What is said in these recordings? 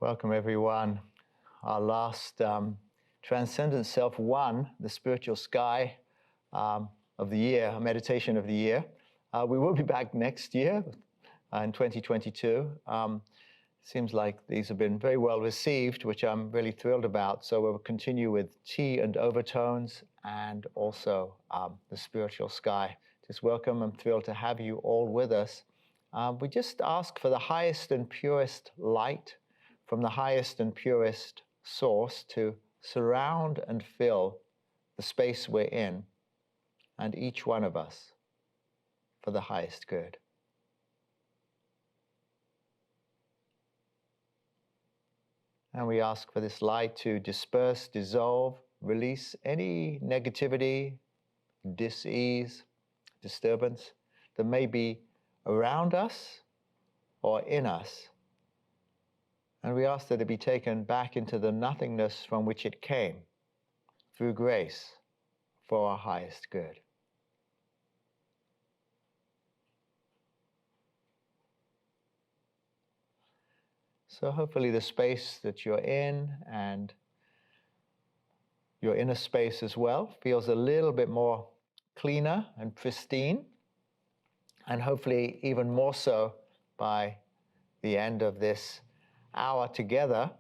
Welcome everyone. Our last Transcendent Self 1, the spiritual sky of the year, a meditation of the year. We will be back next year in 2022. Seems like these have been very well received, which I'm really thrilled about. So we'll continue with tea and overtones and also the spiritual sky. Just welcome. I'm thrilled to have you all with us. We just ask for the highest and purest light from the highest and purest source to surround and fill the space we're in and each one of us for the highest good. And we ask for this light to disperse, dissolve, release any negativity, dis-ease, disturbance that may be around us or in us. And we ask that it be taken back into the nothingness from which it came, through grace, for our highest good. So hopefully the space that you're in and your inner space as well feels a little bit more cleaner and pristine, and hopefully even more so by the end of this hour together.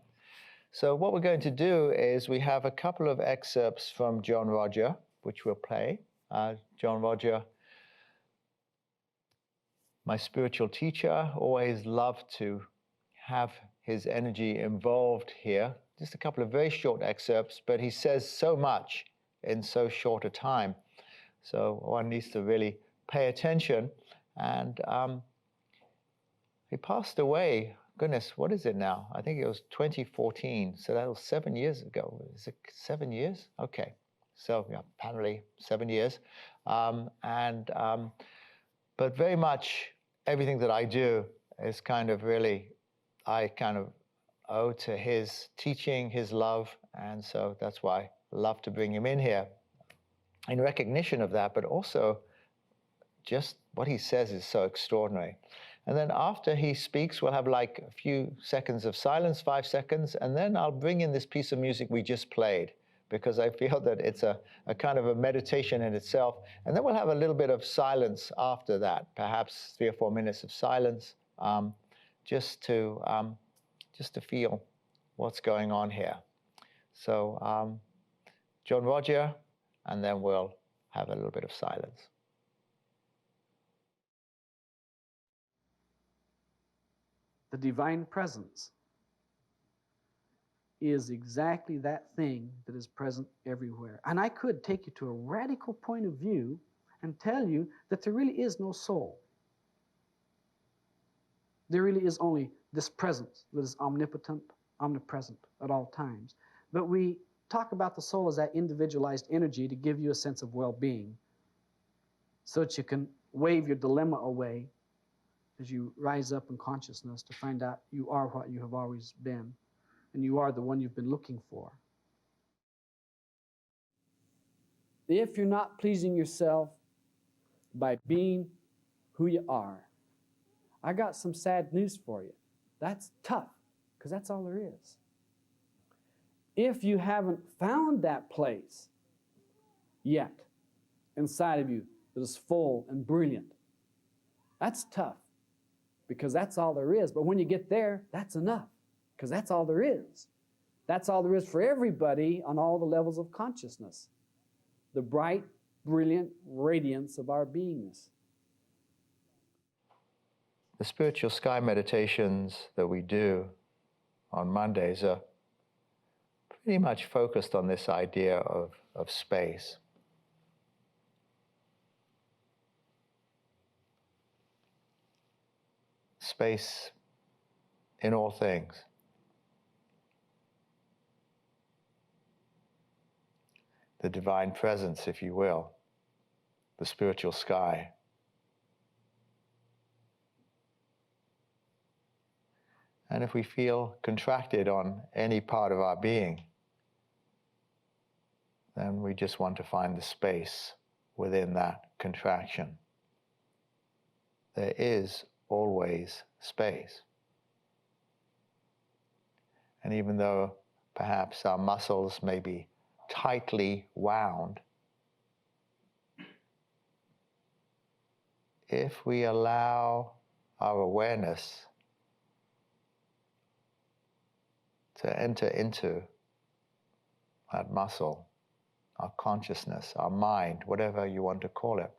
So what we're going to do is we have a couple of excerpts from John Roger, which we'll play. John Roger, my spiritual teacher, always loved to have his energy involved here. Just a couple of very short excerpts, but he says so much in so short a time. So one needs to really pay attention. And he passed away, goodness, what is it now? I think it was 2014, so that was 7 years ago. Is it 7 years? Okay, so yeah, apparently 7 years. But very much everything that I do is kind of really, I kind of owe to his teaching, his love, and so that's why I love to bring him in here in recognition of that, but also just what he says is so extraordinary. And then after he speaks, we'll have like a few seconds of silence, 5 seconds, and then I'll bring in this piece of music we just played, because I feel that it's a kind of a meditation in itself. And then we'll have a little bit of silence after that, perhaps 3 or 4 minutes of silence, just to feel what's going on here. So John Roger, and then we'll have a little bit of silence. The divine presence is exactly that thing that is present everywhere. And I could take you to a radical point of view and tell you that there really is no soul. There really is only this presence that is omnipotent, omnipresent at all times. But we talk about the soul as that individualized energy to give you a sense of well-being, so that you can wave your dilemma away as you rise up in consciousness to find out you are what you have always been, and you are the one you've been looking for. If you're not pleasing yourself by being who you are, I got some sad news for you. That's tough, because that's all there is. If you haven't found that place yet inside of you that is full and brilliant, that's tough, because that's all there is. But when you get there, that's enough, because that's all there is. That's all there is for everybody on all the levels of consciousness. The bright, brilliant radiance of our beingness. The spiritual sky meditations that we do on Mondays are pretty much focused on this idea of space. Space in all things. The divine presence, if you will, the spiritual sky. And if we feel contracted on any part of our being, then we just want to find the space within that contraction. There is always space. And even though perhaps our muscles may be tightly wound, if we allow our awareness to enter into that muscle, our consciousness, our mind, whatever you want to call it,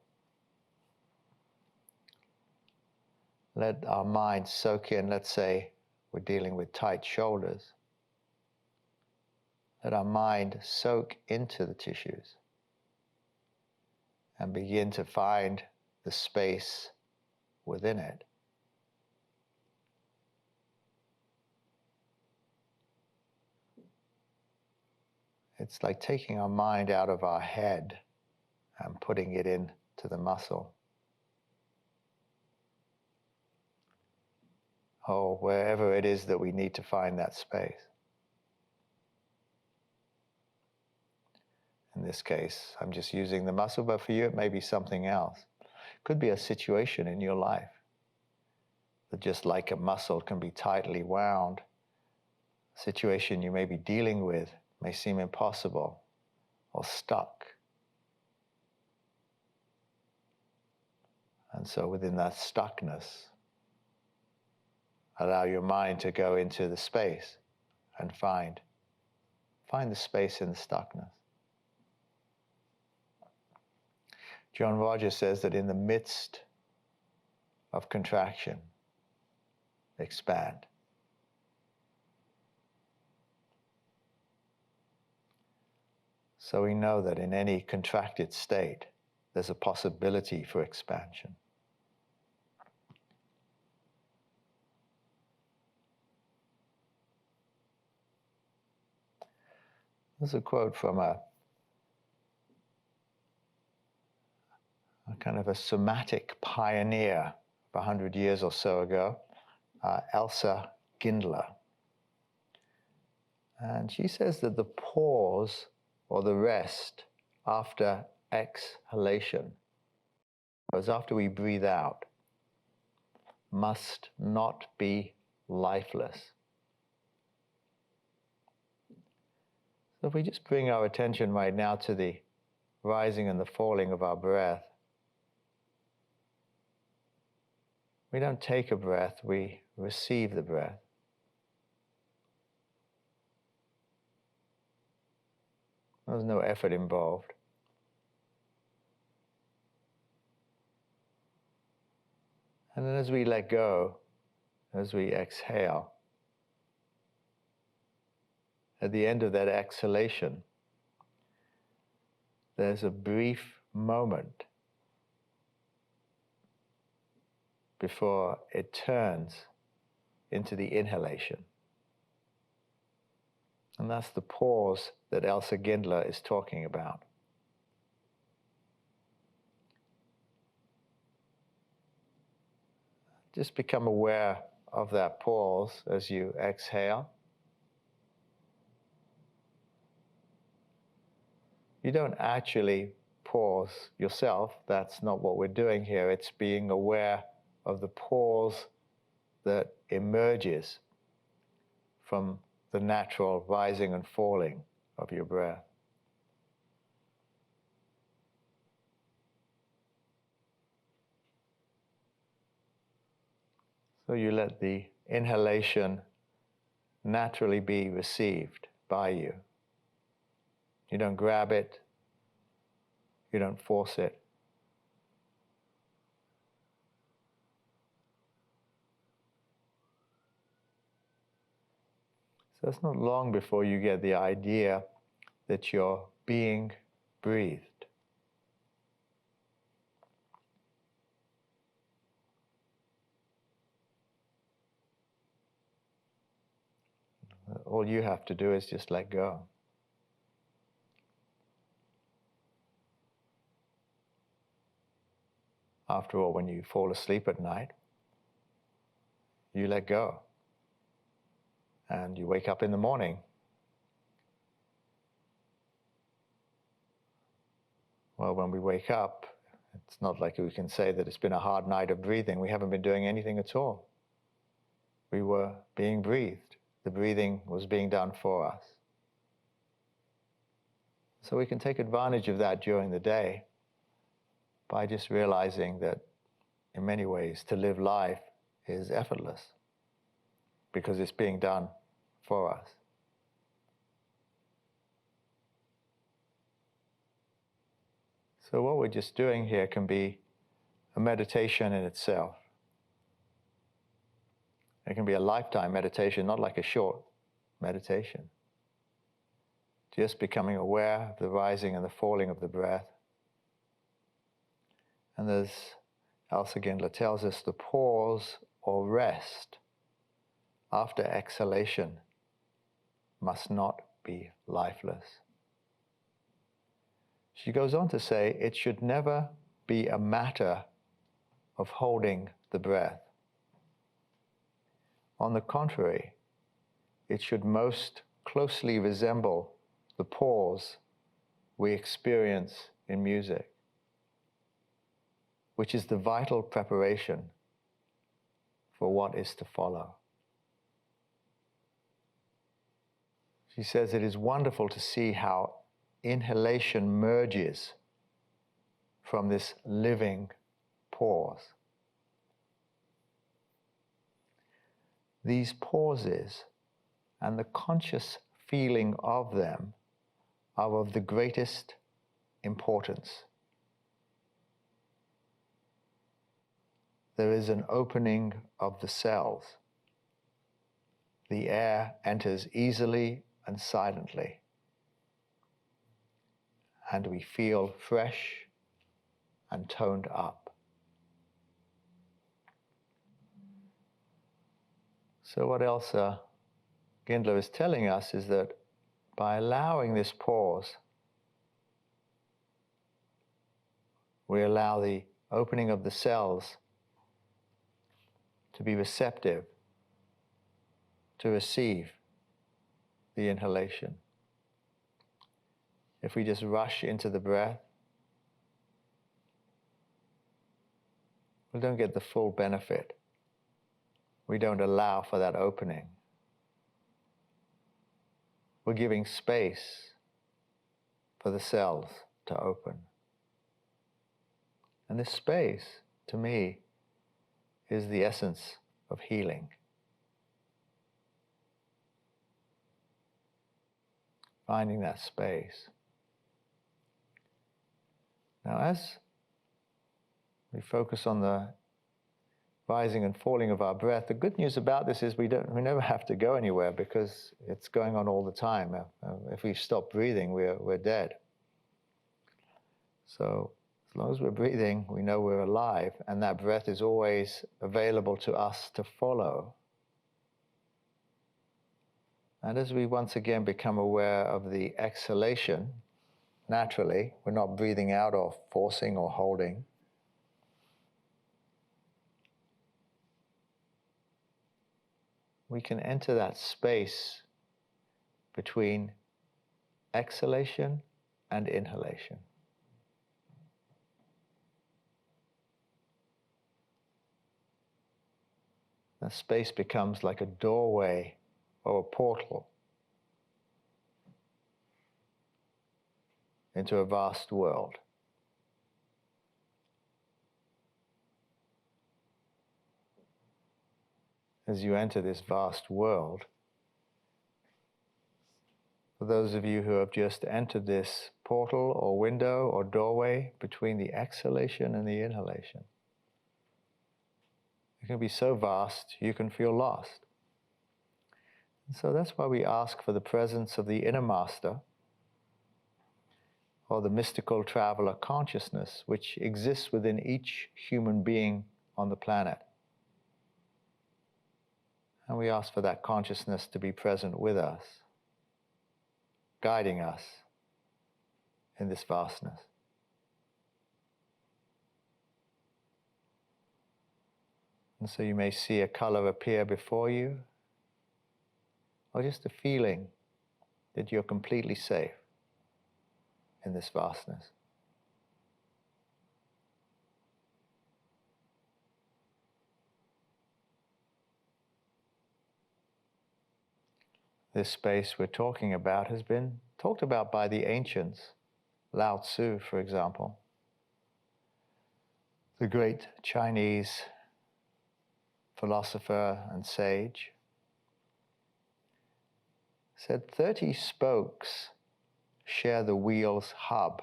let our mind soak in. Let's say we're dealing with tight shoulders. Let our mind soak into the tissues and begin to find the space within it. It's like taking our mind out of our head and putting it into the muscle. Or wherever it is that we need to find that space. In this case, I'm just using the muscle, but for you it may be something else. It could be a situation in your life that just like a muscle can be tightly wound. A situation you may be dealing with may seem impossible or stuck. And so within that stuckness, allow your mind to go into the space and find the space in the stuckness. John Rogers says that in the midst of contraction, expand. So we know that in any contracted state, there's a possibility for expansion. There's a quote from a kind of a somatic pioneer 100 years or so ago, Elsa Gindler. And she says that the pause or the rest after exhalation, as after we breathe out, must not be lifeless. So if we just bring our attention right now to the rising and the falling of our breath, we don't take a breath, we receive the breath. There's no effort involved. And then as we let go, as we exhale, at the end of that exhalation, there's a brief moment before it turns into the inhalation. And that's the pause that Elsa Gindler is talking about. Just become aware of that pause as you exhale. You don't actually pause yourself. That's not what we're doing here. It's being aware of the pause that emerges from the natural rising and falling of your breath. So you let the inhalation naturally be received by you. You don't grab it. You don't force it. So it's not long before you get the idea that you're being breathed. All you have to do is just let go. After all, when you fall asleep at night, you let go. And you wake up in the morning. Well, when we wake up, it's not like we can say that it's been a hard night of breathing. We haven't been doing anything at all. We were being breathed. the breathing was being done for us. So we can take advantage of that during the day by just realizing that in many ways to live life is effortless because it's being done for us. So what we're just doing here can be a meditation in itself. It can be a lifetime meditation, not like a short meditation. Just becoming aware of the rising and the falling of the breath. And as Elsa Gindler tells us, the pause or rest after exhalation must not be lifeless. She goes on to say, it should never be a matter of holding the breath. On the contrary, it should most closely resemble the pause we experience in music, which is the vital preparation for what is to follow. She says it is wonderful to see how inhalation merges from this living pause. These pauses and the conscious feeling of them are of the greatest importance. There is an opening of the cells. The air enters easily and silently, and we feel fresh and toned up. So what Elsa Gindler is telling us is that by allowing this pause, we allow the opening of the cells to be receptive, to receive the inhalation. If we just rush into the breath, we don't get the full benefit. We don't allow for that opening. We're giving space for the cells to open. And this space, to me, is the essence of healing. Finding that space. Now, as we focus on the rising and falling of our breath, the good news about this is we never have to go anywhere because it's going on all the time. If we stop breathing, we're dead. So as long as we're breathing, we know we're alive, and that breath is always available to us to follow. And as we once again become aware of the exhalation, naturally, we're not breathing out or forcing or holding. We can enter that space between exhalation and inhalation. That space becomes like a doorway or a portal into a vast world. As you enter this vast world, for those of you who have just entered this portal or window or doorway between the exhalation and the inhalation, it can be so vast you can feel lost. And so that's why we ask for the presence of the inner master or the mystical traveler consciousness which exists within each human being on the planet. And we ask for that consciousness to be present with us, guiding us in this vastness. And so you may see a color appear before you, or just a feeling that you're completely safe in this vastness. This space we're talking about has been talked about by the ancients, Lao Tzu, for example. The great Chinese philosopher and sage said 30 spokes share the wheel's hub.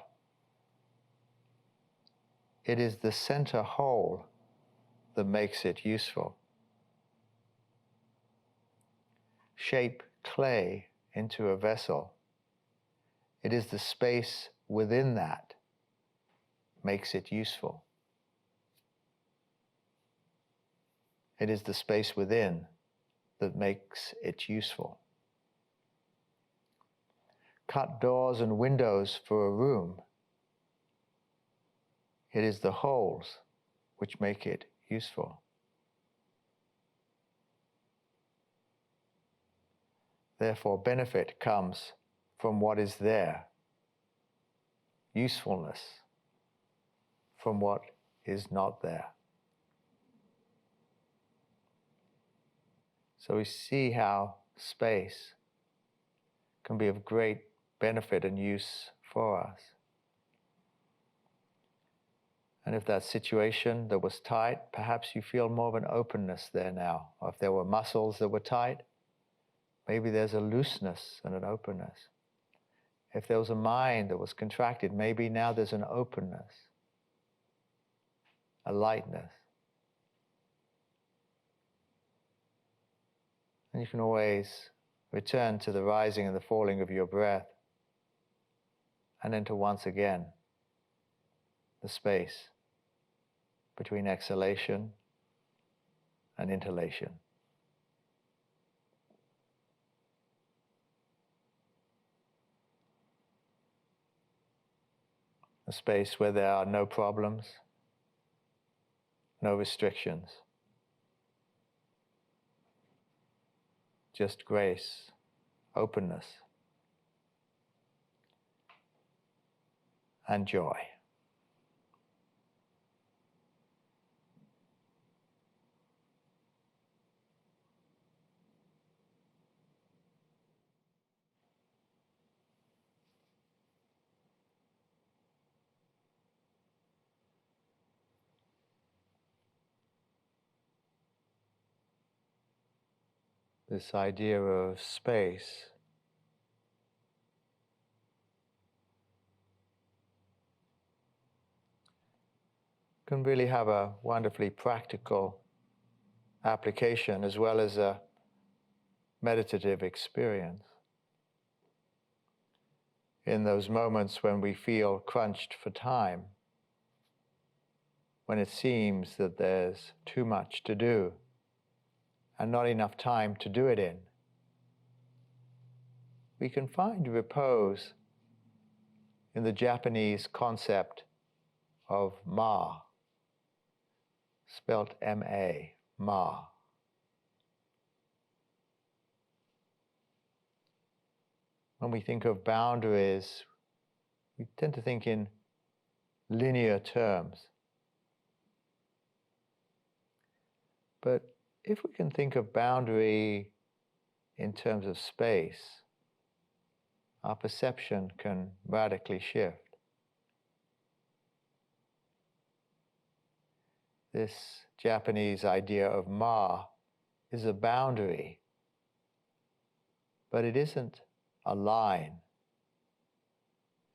It is the center whole that makes it useful. Shape clay into a vessel. It is the space within that makes it useful. It is the space within that makes it useful. Cut doors and windows for a room. It is the holes which make it useful. Therefore, benefit comes from what is there. Usefulness from what is not there. So we see how space can be of great benefit and use for us. And if that situation that was tight, perhaps you feel more of an openness there now. Or if there were muscles that were tight, maybe there's a looseness and an openness. If there was a mind that was contracted, maybe now there's an openness, a lightness. And you can always return to the rising and the falling of your breath, and then to once again the space between exhalation and inhalation. A space where there are no problems, no restrictions, just grace, openness, and joy. This idea of space can really have a wonderfully practical application as well as a meditative experience. In those moments when we feel crunched for time, when it seems that there's too much to do and not enough time to do it in, we can find repose in the Japanese concept of ma, spelt M-A, ma. When we think of boundaries, we tend to think in linear terms. But if we can think of boundary in terms of space, our perception can radically shift. This Japanese idea of ma is a boundary, but it isn't a line.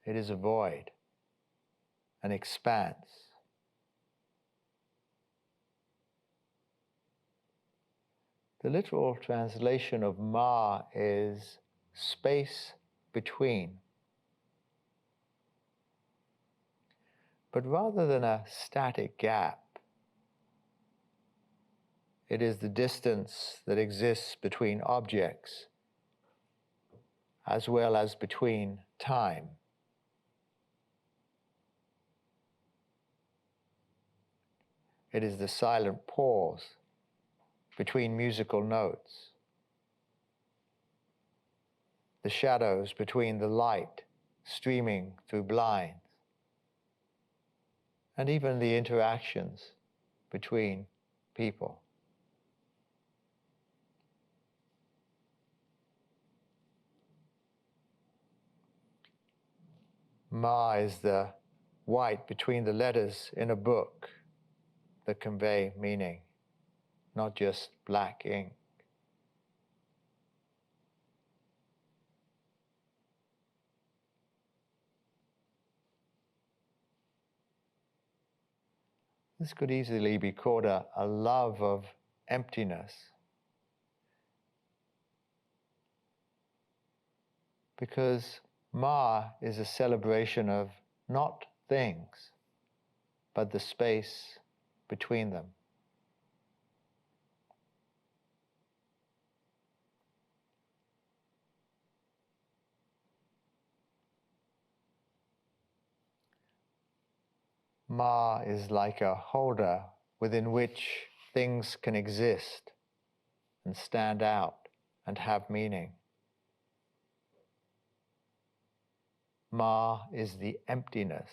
It is a void, an expanse. The literal translation of ma is space between. But rather than a static gap, it is the distance that exists between objects as well as between time. It is the silent pause between musical notes, the shadows between the light streaming through blinds, and even the interactions between people. Ma is the white between the letters in a book that convey meaning, not just black ink. This could easily be called a love of emptiness, because Ma is a celebration of not things, but the space between them. Ma is like a holder within which things can exist and stand out and have meaning. Ma is the emptiness,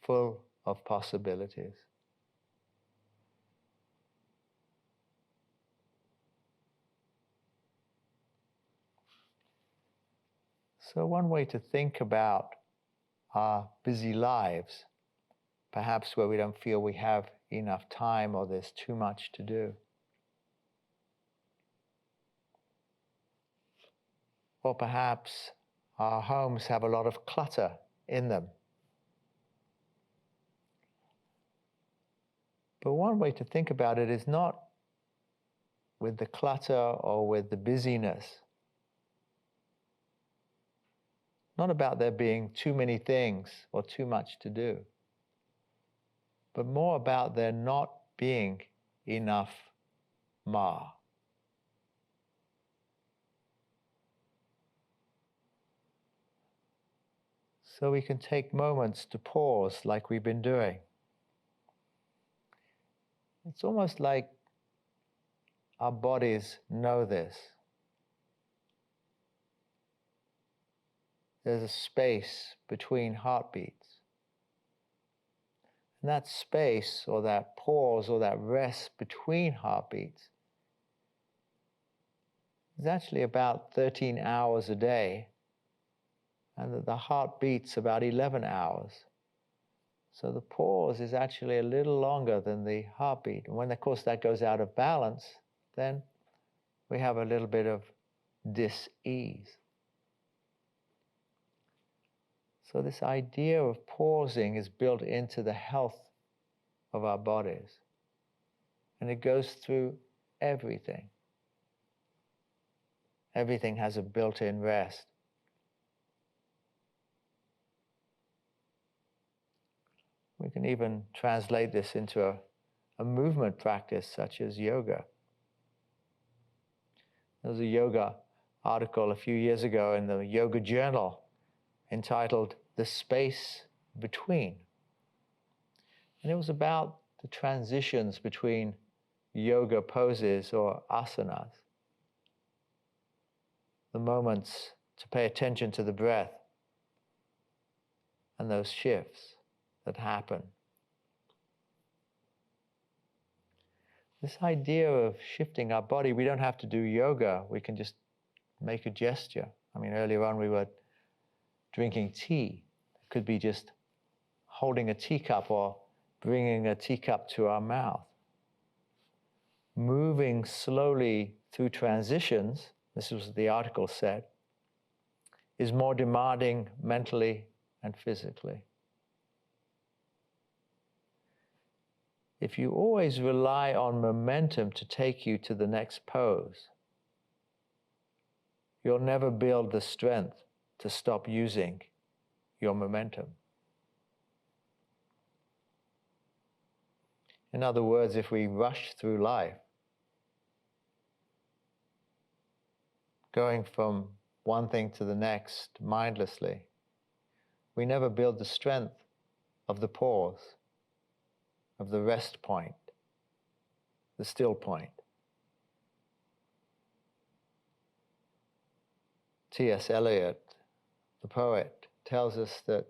full of possibilities. So one way to think about our busy lives, perhaps where we don't feel we have enough time or there's too much to do, or perhaps our homes have a lot of clutter in them. But one way to think about it is not with the clutter or with the busyness, not about there being too many things or too much to do, but more about there not being enough Ma. So we can take moments to pause like we've been doing. It's almost like our bodies know this. There's a space between heartbeats. And that space or that pause or that rest between heartbeats is actually about 13 hours a day, and that the heart beats about 11 hours. So the pause is actually a little longer than the heartbeat. And when, of course, that goes out of balance, then we have a little bit of dis-ease. So this idea of pausing is built into the health of our bodies. And it goes through everything. Everything has a built-in rest. We can even translate this into a movement practice such as yoga. There was a yoga article a few years ago in the Yoga Journal entitled "The Space Between." And it was about the transitions between yoga poses or asanas, the moments to pay attention to the breath and those shifts that happen. This idea of shifting our body, we don't have to do yoga, we can just make a gesture. I mean, earlier on we were drinking tea. It could be just holding a teacup or bringing a teacup to our mouth. Moving slowly through transitions, this was what the article said, is more demanding mentally and physically. If you always rely on momentum to take you to the next pose, you'll never build the strength to stop using your momentum. In other words, if we rush through life, going from one thing to the next mindlessly, we never build the strength of the pause, of the rest point, the still point. T.S. Eliot, the poet, tells us that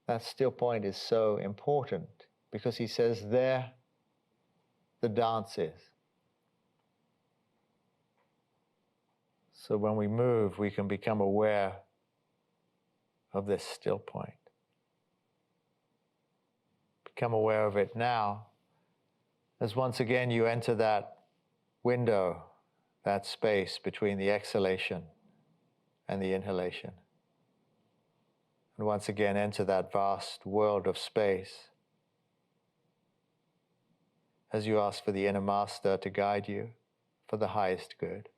that still point is so important because he says there the dance is. So when we move, we can become aware of this still point. Become aware of it now as once again you enter that window, that space between the exhalation and the inhalation. And once again enter that vast world of space as you ask for the inner master to guide you for the highest good.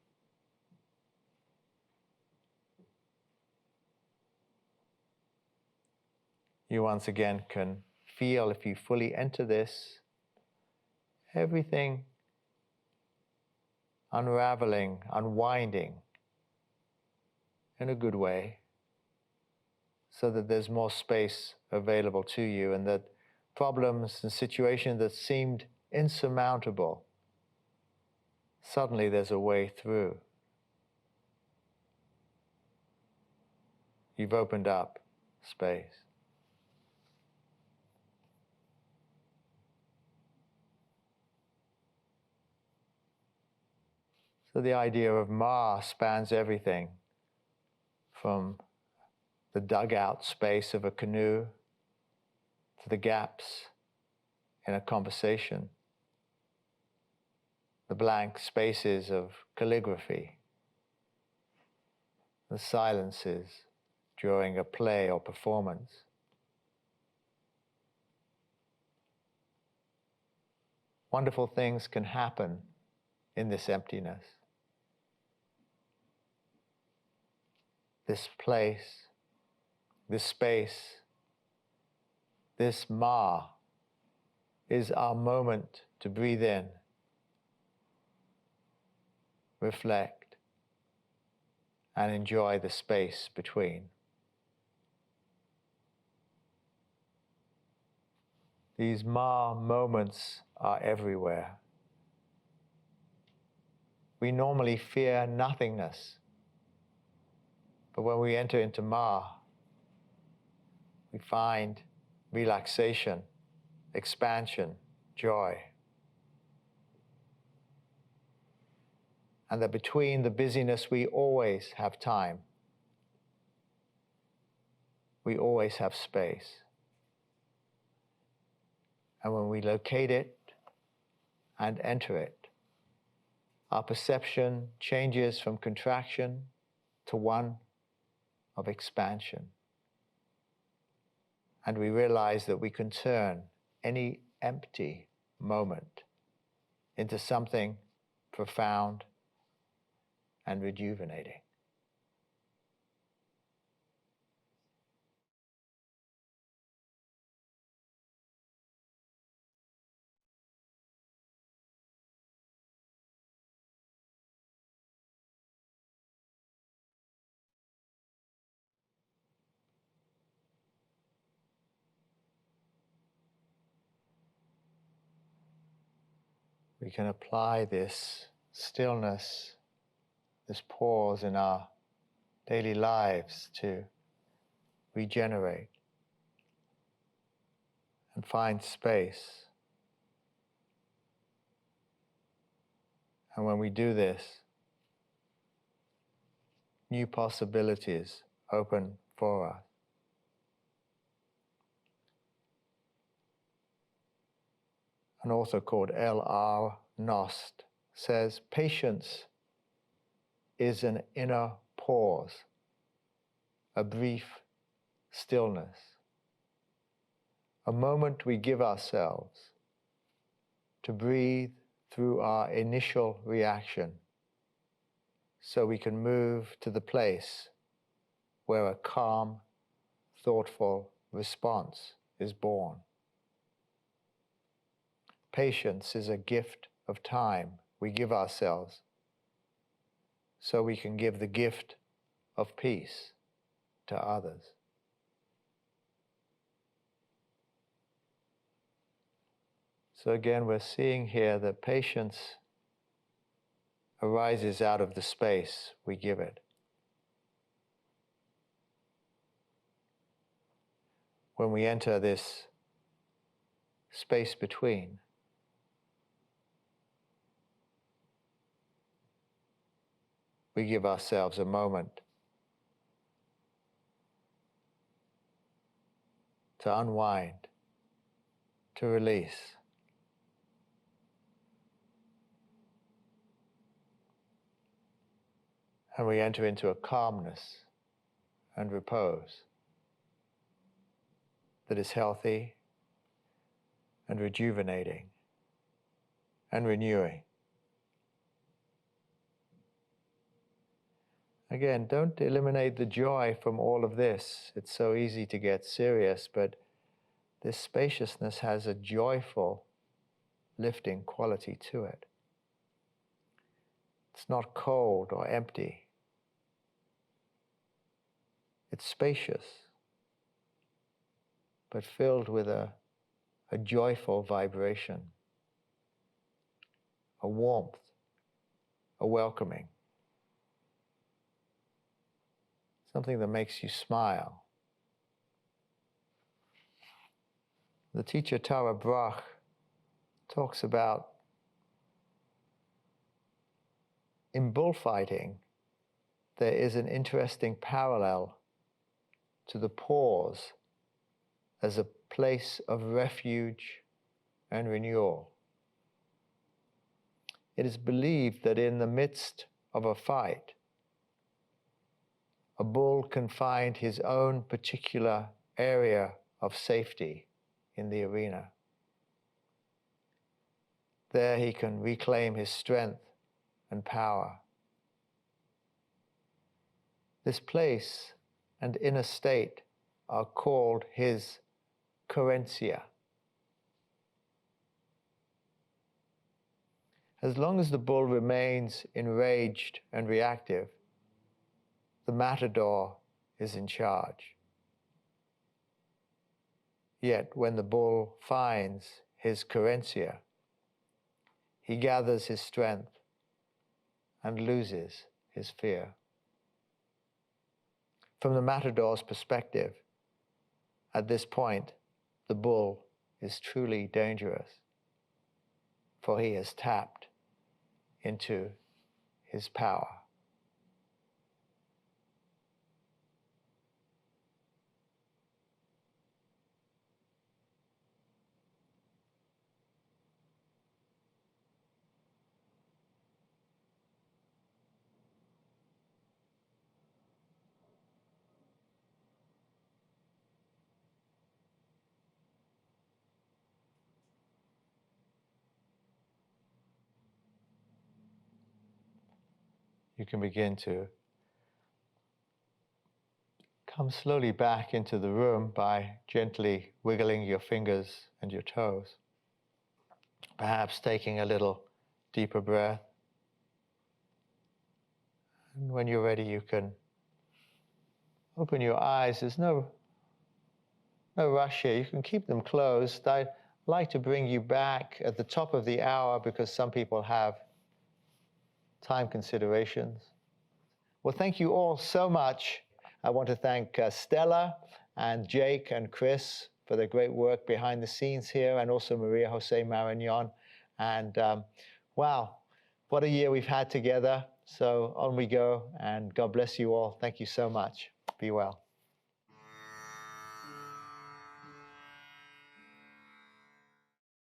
You once again can feel, if you fully enter this, everything unraveling, unwinding in a good way, so that there's more space available to you, and that problems and situations that seemed insurmountable, suddenly there's a way through. You've opened up space. So the idea of Ma spans everything from the dugout space of a canoe to the gaps in a conversation, the blank spaces of calligraphy, the silences during a play or performance. Wonderful things can happen in this emptiness. This place, this space, this Ma is our moment to breathe in, reflect, and enjoy the space between. These Ma moments are everywhere. We normally fear nothingness, but when we enter into Ma, we find relaxation, expansion, joy. And that between the busyness, we always have time. We always have space. And when we locate it and enter it, our perception changes from contraction to one of expansion. And we realize that we can turn any empty moment into something profound and rejuvenating. We can apply this stillness, this pause in our daily lives to regenerate and find space. And when we do this, new possibilities open for us. An author called L.R. Nost says, patience is an inner pause, a brief stillness, a moment we give ourselves to breathe through our initial reaction, so we can move to the place where a calm, thoughtful response is born. Patience is a gift of time we give ourselves, so we can give the gift of peace to others. So again, we're seeing here that patience arises out of the space we give it. When we enter this space between, we give ourselves a moment to unwind, to release. And we enter into a calmness and repose that is healthy and rejuvenating and renewing. Again, don't eliminate the joy from all of this. It's so easy to get serious, but this spaciousness has a joyful, lifting quality to it. It's not cold or empty. It's spacious, but filled with a joyful vibration, a warmth, a welcoming, something that makes you smile. The teacher Tara Brach talks about in bullfighting, there is an interesting parallel to the pause as a place of refuge and renewal. It is believed that in the midst of a fight, a bull can find his own particular area of safety in the arena. There he can reclaim his strength and power. This place and inner state are called his querencia. As long as the bull remains enraged and reactive, the matador is in charge. Yet when the bull finds his querencia, he gathers his strength and loses his fear. From the matador's perspective, at this point, the bull is truly dangerous, for he has tapped into his power. You can begin to come slowly back into the room by gently wiggling your fingers and your toes. Perhaps taking a little deeper breath. And when you're ready, you can open your eyes. There's no rush here. You can keep them closed. I'd like to bring you back at the top of the hour because some people have time considerations. Well, thank you all so much. I want to thank Stella and Jake and Chris for their great work behind the scenes here, and also Maria Jose Marignon. And wow, what a year we've had together. So on we go, and God bless you all. Thank you so much. Be well.